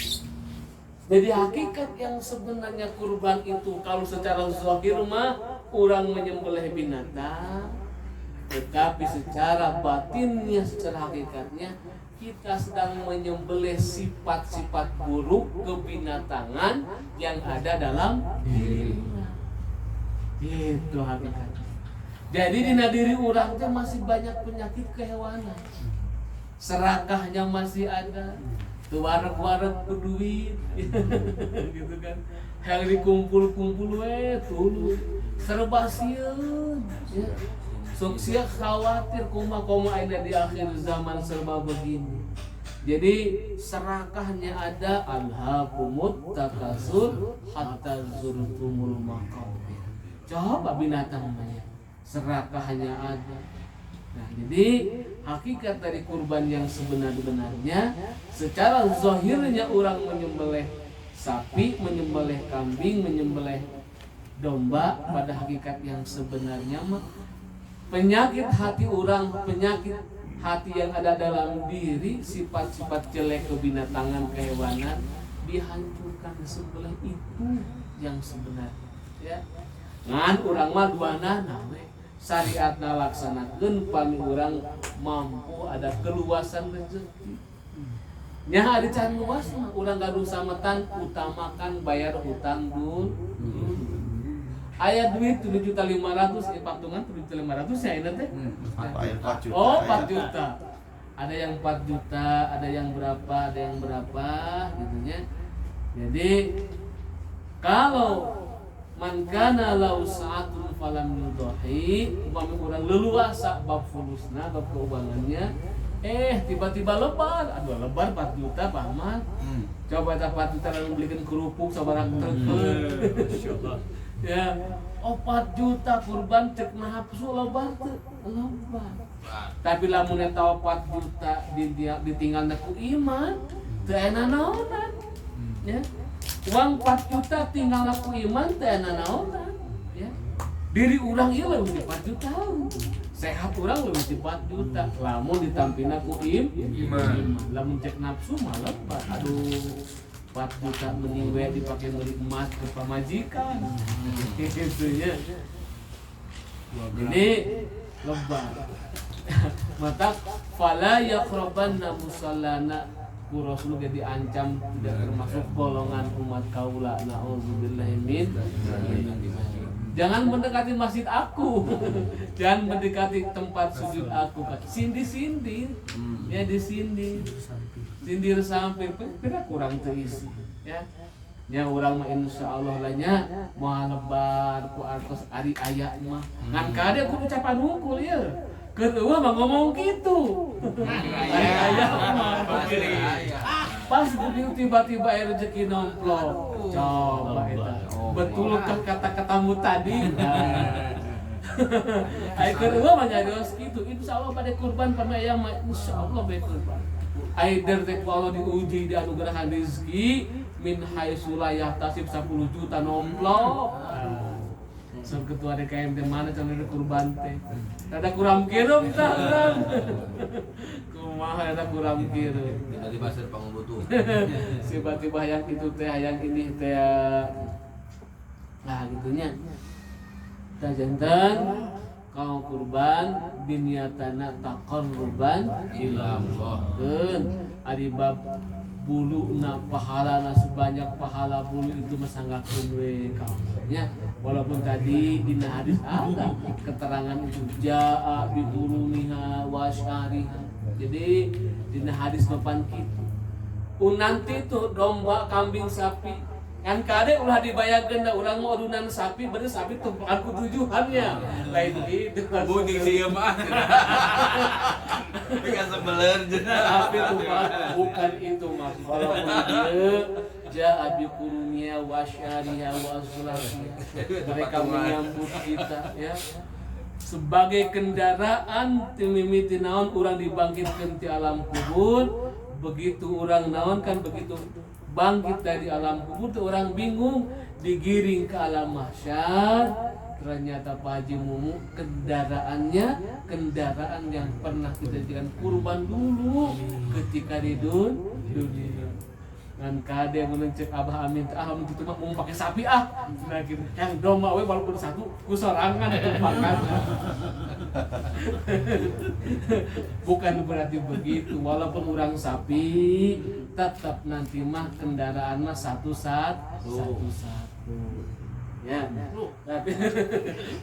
Jadi hakikat yang sebenarnya kurban itu kalau secara zahir mah orang menyembelih binatang, tetapi secara batinnya secara hakikatnya kita sedang menyembelih sifat-sifat buruk kebinatangan yang ada dalam diri. Itu hakikatnya. Jadi di diri orang teh masih banyak penyakit kehewanan. Serakahnya masih ada. Tuareg-wareg ku duit. Gitu kan. Yang dikumpul-kumpul we tuluy. Serba sieun. Ya. Sok sia khawatir kumaha aya di akhir zaman serba begini. Jadi serakahnya ada alhaqumut takasur hatta zurtumul maqabir. Coba binatang namanya serakahnya ada. Nah, jadi hakikat dari kurban yang sebenar-benarnya secara zahirnya orang menyembelih sapi, menyembelih kambing, menyembelih domba pada hakikat yang sebenarnya mah penyakit hati orang, penyakit hati yang ada dalam diri, sifat-sifat jelek kebinatangan kehewanan dihancurkan sebelah itu yang sebenarnya ya ngan urang mah duanana we syariatna laksanakeun pami urang mampu ada keluasan rezeki nya ari can luas mah urang gaduh sametan utamakan bayar hutang dulu aya duit 7.500.000 patungan 7.500.000 ya ini teh Bayar 4 juta. oh 4 juta ada yang 4 juta ada yang berapa gitu nya jadi kalau man kana lau sa'atun falam yudahi upami urang leluasa bab fulusna bab keubangannya tiba-tiba lebar aduh lebar 4 juta Pak Ahmad coba tak 4 juta lalu belikan kerupuk sabarang terkeun ya 4 juta kurban cek nafsu lebar teu lebar tapi lamun eta 4 juta ditinggalna ku iman teu ena naonan ya uang 4 juta tinggal aku iman teh naon ya diri urang ieu leuwih 4 juta sehat urang leuwih 4 juta lamun ditampina ku iman lamun cek nafsu mah lebar aduh 4 juta mending we dipake meuli emas ke pamajikan gitu nya ini lebar mata fala yaqrabanna musallana ku Rasul ge diancam tidak termasuk golongan umat kaula naudzubillahi min jangan mendekati masjid aku jangan mendekati tempat sujud aku sindir ya disindir sindir sampai pira kurang terisi ya nya urang mah insyaallah lah nya moal lebar ku artos ari aya mah ngan kade kudu capan hungkul ieu kedua mah ngomong gitu aya mah pas begitu tiba-tiba rezeki nomplok coba eta betulkah kata-katamu tadi ai kedua mah nyarios gitu insyaallah pada kurban pamaya mah insyaallah bae kurban ai teh Allah diuji di anugerah rezeki min haitsu la yahtasib 10 juta nomplok so ketua DKM teh mana calon kurban teh ada kurang kirim tah urang kumaha ada kurang kirim tiba-tiba ser pangubutuh tiba-tiba hayang itu teh hayang ini teh nah gitunya tah janten kau kurban biniatana taqarruban ila Allah keun ari bab buluna pahalana sebanyak pahala bulu itu masanggakeun we ka nya walaupun tadi dina hadis ada keterangan itu jaa bi turumiha wa syariha jadi dina hadis papan kitu nanti tuh domba kambing sapi kan kade ulah dibayarkeun da urang mau adunan sapi bener sapi tumpukan ku tujuannya lain gitu bunyi sieum ah Bika sebeler sapi tumpukan bukan itu mas walaupun dia jaa bi kurumia wa syariha wa azlasiha mereka menyambut kita ya sebagai kendaraan timimiti naon urang dibangkitkeun ti alam kubur begitu urang naon kan begitu bangkit dari alam kubur tuh orang bingung digiring ke alam mahsyar ternyata Pak Haji Mumu kendaraannya kendaraan yang pernah kita jadikan kurban dulu ketika di dunia dan kade menencek Abah Amin amin itu mah mau pakai sapi nah gitu yang domba we walaupun satu ku sorangan makan bukan berarti begitu walaupun orang sapi tetap nanti mah kendaraan mah satu ya tapi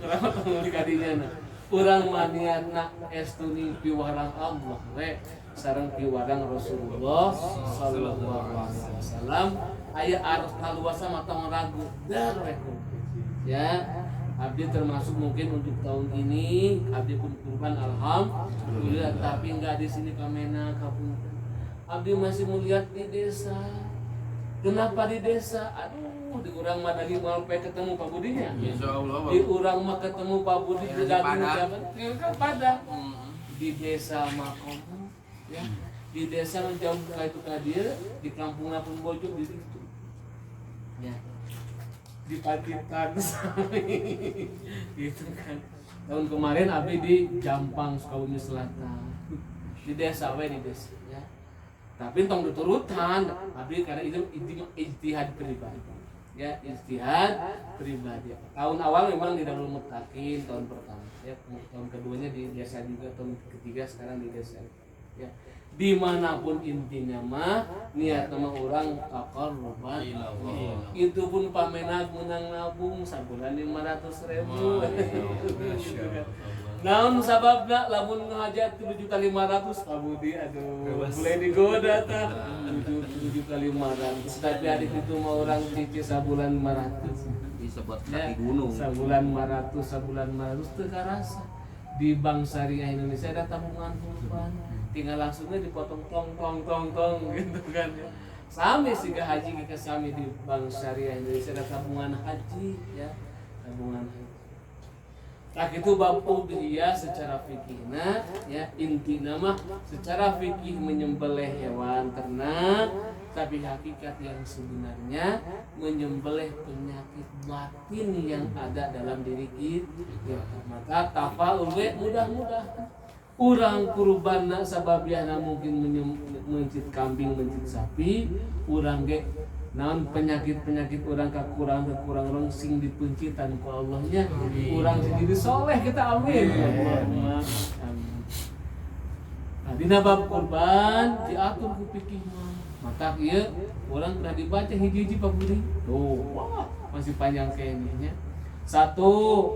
kenapa kamu dikadinya urang maniana estuni piwarang Allah we sareng piwarang Rasulullah sallallahu alaihi wasallam aya arus kaluasa mata ragu dareko ya abdi termasuk mungkin untuk tahun ini abdi pun kurban alhamdulillah tapi enggak di sini kamena kapung abdi masih melihat di desa kenapa di desa aduh di urang mah daging mau ketemu Pak Budinya insyaallah di urang mah ketemu Pak Budi di daging kan Padang di desa Makom ya di desa jauh itu kadir di kampung Napun Bojo di situ ya di Pacitan gitu kan tahun kemarin abdi di Jampang Sukabumi Selatan di desa we di desa ya tapi tong diturutan tapi karena itu ijtihad pribadi ya, ijtihad pribadi. Tahun awal memang di Darul Muttaqin tahun pertama ya, tahun keduanya di desa juga, tahun ketiga sekarang di desa ya. Dimanapun intinya mah niat nama orang taqarruban itu pun pamenag menang nabung sabulan 500.000. Naon sababna lamun ngahajat 7.500.000 kabudi aduh boleh digoda tah 7.500.000 tapi adik itu mah orang cici sabulan 500 disebut ya, kaki gunung sabulan 500 teu karasa. Di Bank Syariah Indonesia ada tabungan kurban tinggal langsungnya dipotong tong gitu kan ya. Sami siga haji ke sami di Bank Syariah Indonesia ada tabungan haji ya, tabungan haji. Nah itu bab udhiyah secara fikihna ya, intina mah secara fikih menyembelih hewan ternak, tapi hakikat yang sebenarnya menyembelih penyakit batin yang ada dalam diri kita. Maka tafa'ul mudah-mudahan urang kurbanna sababiana mungkin mencit kambing, mencit sapi, urang ge naon penyakit urang kakurang orang sing dipencitan ku Allahnya, urang jadi soleh kita amin. Allahumma amin. Nah, dina bab kurban diatur ku fikih mah. Maka ieu urang udah dibaca hiji-hiji pabudi. Tuh, wah, masih panjang kayaknya. Satu,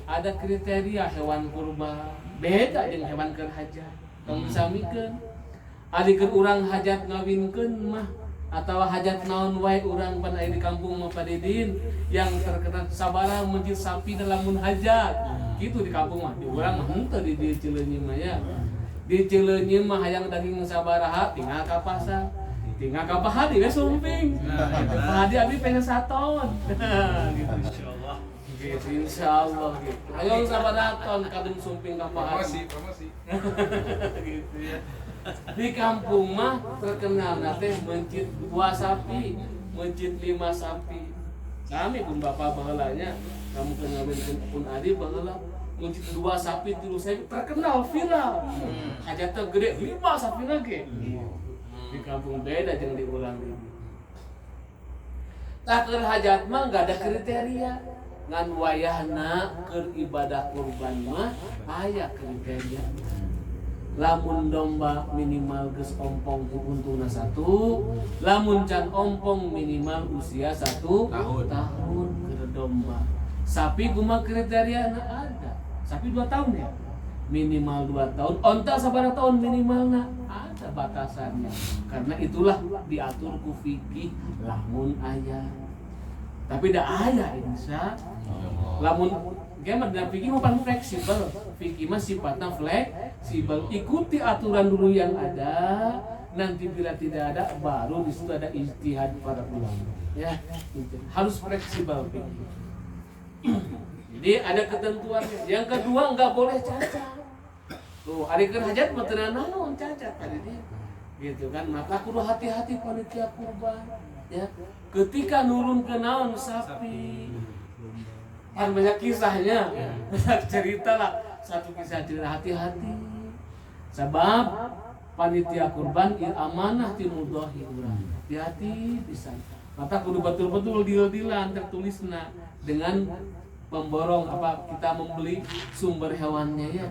ada kriteria hewan kurban. Beda dengan hewan keur hajat. Tong disamikeun. Adikeun urang hajat ngawinkeun mah atau hajat naon wae urang pan aya di kampung mah padidin yang terkena sabaraha mencit sapi dalam mun hajat. Kitu di kampung mah. Di urang mah henteu di Cileunyi mah ya. Di Cileunyi mah hayang daging sabaraha tinggal ka pasar. Tinggal ka pahadi we sumping. Pahadi abi pengen 1 ton. Gitu insyaallah. Gitu insyaallah gitu. Ayo sabaraha ton kadung sumping ka pahadi. Promosi. Gitu ya. Di kampung mah terkenal nate mencit 2 sapi, mencit 5 sapi. Kami pun bapak baheulanya, kamu ngawin pun adi baheula mencit 2 sapi 3 sapi terkenal viral. Hajatna gede 5 sapi lagi. Di kampung beda jeung di urang ini. Tah keur hajat mah enggak ada kriteria. Ngan wayahna keur ibadah kurban mah aya kriteria. Lamun domba minimal geus ompong untuna 1, lamun can ompong minimal usia 1 tahun keur domba. Sapi kumaha kriteriana ada. Sapi 2 tahun ya. Minimal 2 tahun. Onta sabaraha tahun minimalna ada batasannya. Karena itulah diatur ku fikih lamun aya. Tapi da aya insya lamun gimana dalam fikih mah fleksibel. Fikih mah sifatnya fleksibel. Ikuti aturan dulu yang ada. Nanti bila tidak ada, baru di situ ada ijtihad para ulama. Ya, harus fleksibel fikih. Jadi ada ketentuannya. Yang kedua nggak boleh cacat. Tuh, hari kerhajat mah teu naon cacat tadi dia. Gitu kan. Maka kudu hati-hati panitia kurban. Ya. Ketika nurun ke naon sapi. Kan banyak kisahnya, banyak cerita lah. Satu kisah cerita hati-hati. Sebab panitia kurban amanah ti mudhahi urang. Hati-hati pisan. Maka kudu betul-betul deal-dealan tertulisna dengan pemborong apa kita membeli sumber hewannya ya.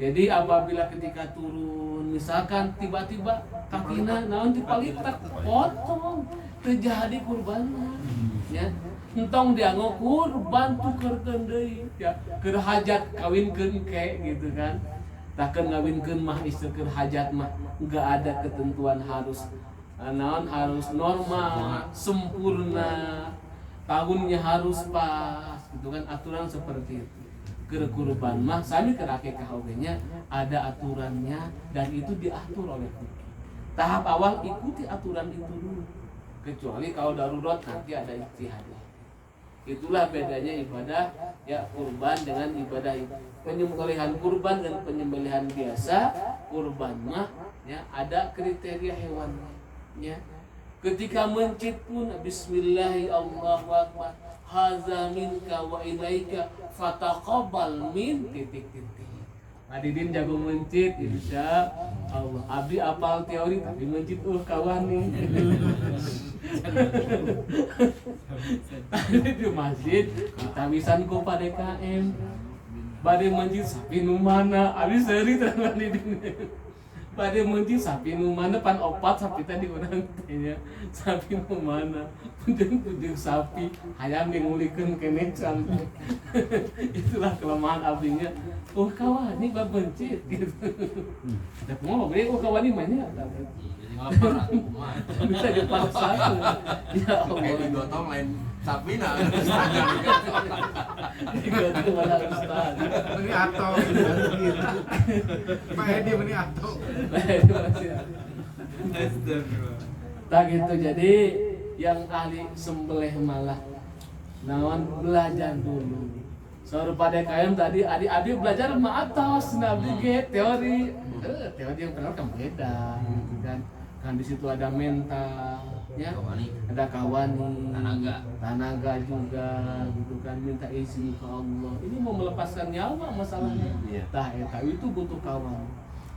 Jadi apabila ketika turun misalkan tiba-tiba kakina naon dipalitak potong terjadi kurbanna ya. Entong dianggo kurban tukerkeun deui ya keur hajat kawinkeun ke gitu kan. Takkeun ngawinkeun mah istri keur hajat mah enggak ada ketentuan harus naon harus normal, sempurna. Tahunnya harus pas gitu kan, aturan seperti itu. Keur kurban mah sami keur akikah nya ada aturannya dan itu diatur oleh fikih. Tahap awal ikuti aturan itu dulu. Kecuali kalau darurat nanti ada ijtihad. Itulah bedanya ibadah ya kurban dengan ibadah penyembelihan kurban dan penyembelihan biasa. Kurban mah ya ada kriteria hewannya ya. Ketika mencit pun bismillahi Allahu akbar haza minka wa ilaika fataqabbal min titik-titik. Adidin jago mencit, insya Allah. Abdi apal teori tapi mencit kawan nih. Tadi di masjid kita bisan ku pada KM. Bade mencit sapi nu mana? Abdi seri terang Adidin. Bade mencit sapi nu mana pan opat sapi tadi orang tanya sapi nu mana? Punjung sapi hayang ngulikeun keneh sampai. Itulah kelemahan abdinya. Oh kawan ini bab bencit gitu. Ada mau beli kawan ini mainnya. Jadi ngapar atuh mah. Bisa dipaksa. Ya Allah. Kayak digotong lain sapi nah. Digotong malah ustaz. Meni atau Pak Edi meni atau. Tak gitu jadi yang ahli sembelih malah nawan belajar dulu. Soal pada KM tadi adik-adik belajar mah atas nabi teori. Teori yang kenal kan beda gitu kan. Kan di situ ada mental ya. Ada kawani, tanaga juga gitu kan minta izin ke Allah. Ini mau melepaskan nyawa masalahnya. Tah eta itu butuh kawan.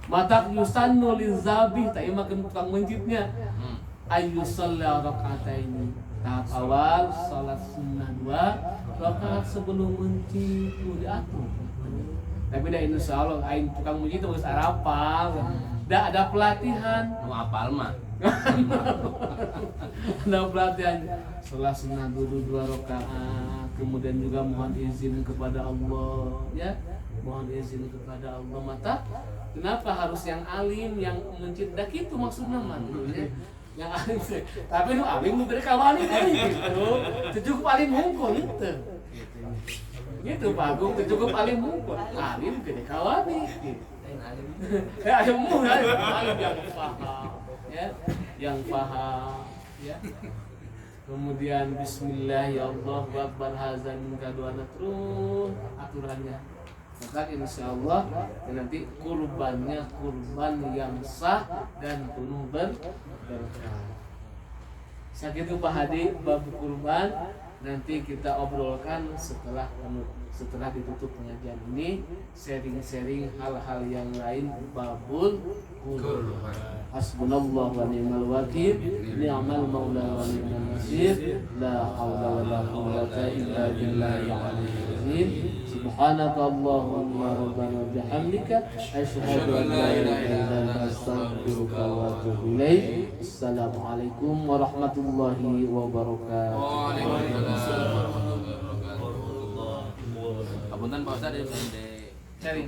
Matak yusannu lizabih tak makan tukang mencitnya. Ayyusalla raka'ataini. Tahap awal salat sunnah 2 rakaat sebelum mencit diatur. Tapi dah insya Allah aing tukang mencit harus arapal. Dah ada pelatihan. Nu apal mah. Ada pelatihan salat sunnah dulu 2 rakaat. Kemudian juga mohon izin kepada Allah ya. Mohon izin kepada Allah mata. Kenapa harus yang alim yang mencit? Dah gitu maksudnya mah ya. Yang alim sih, tapi nu alim nu beri kawan ini gitu, cukup alim mungkul itu, gitu Pak Agung, cukup alim mungkul, alim gede kawan gitu, alim mungkul, alim yang paham, ya, yang paham, ya, kemudian Bismillah ya Allah Akbar hazan kaduana terus aturannya. Maka insya Allah nanti kurbannya kurban yang sah dan penuh berkah. Sakitu Pak Hadi bab kurban nanti kita obrolkan setelah ditutup pengajian ini, sharing-sharing hal-hal yang lain babul kurban. Hasbunallah wa ni'mal wakil, ni'mal maula wa ni'mal nasir, la haula wa la quwwata illa billahil aliyyil azim. Subhanaka Allahumma rabbana wa bihamdika asyhadu an la ilaha illa anta astaghfiruka wa atubu ilaik. Assalamualaikum warahmatullahi wabarakatuh. Waalaikumsalam warahmatullahi wabarakatuh. Apunten Pak Ustaz, Sharing.